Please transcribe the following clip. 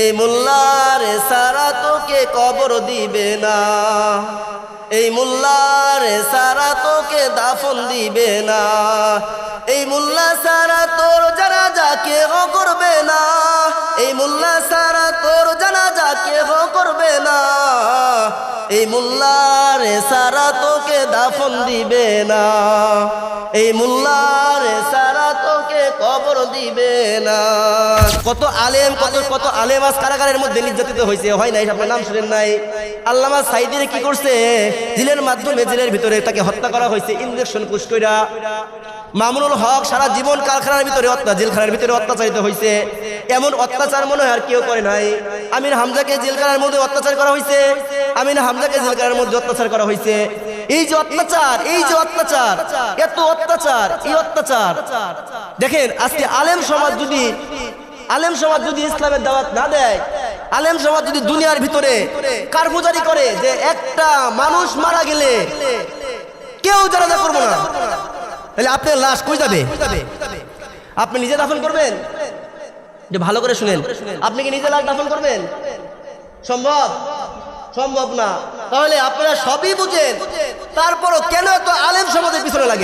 এই মোল্লার সারা তোকে কবর দিবে না, এই মোল্লার সারা তোকে দাফন দিবে না, এই মোল্লা সারা তোর জানাজা কেহ করবে না, এই মোল্লা সারা তোর জানাজা কেহ করবে না, এই মোল্লার সারা তোকে দাফন দিবে না, এই মোল্লার সারা তোকে কবর দিবে না। কত আলেম কত আলেম আজ কারাগারের মধ্যে নির্যাতিত হয়েছে, হয় নাই? আপনার নাম শুনেন নাই? আল্লামা সাইদির কি করছে? জেলের মাধ্যমে জেলের ভিতরে তাকে হত্যা করা হয়েছে ইনজেকশন পুশ কইরা। মামুনুল হক সারা জীবন কারখানার ভিতরে জেলখানার ভিতরে অত্যাচারিত হয়েছে। এমন অত্যাচার মনে হয় আর কেউ করে নাই। আমির হামজাকে জেলখানার মধ্যে অত্যাচার করা হয়েছে, আমির হামজাকে জেলখানার মধ্যে অত্যাচার করা হয়েছে। এই যে অত্যাচার, এই যে অত্যাচার, এত অত্যাচার, এই অত্যাচার দেখেন। আজকে আলেম সমাজ যদি ইসলামের দাওয়াত না দেয়, আলেম সমাজ যদি দুনিয়ার ভিতরে কারগুজারি করে যে একটা মানুষ মারা গেলে কেউ জানাজা করবো না, তাহলে আপনার লাশ কই যাবে? আপনি নিজে দাফন করবেন? যে ভালো করে শুনেন, আপনি কি নিজে লাশ দাফন করবেন? সম্ভব? সম্ভব না। তাহলে আপনারা সবই বুঝেন, তারপরও কেন এত আলেম সমাজের পিছনে লাগে?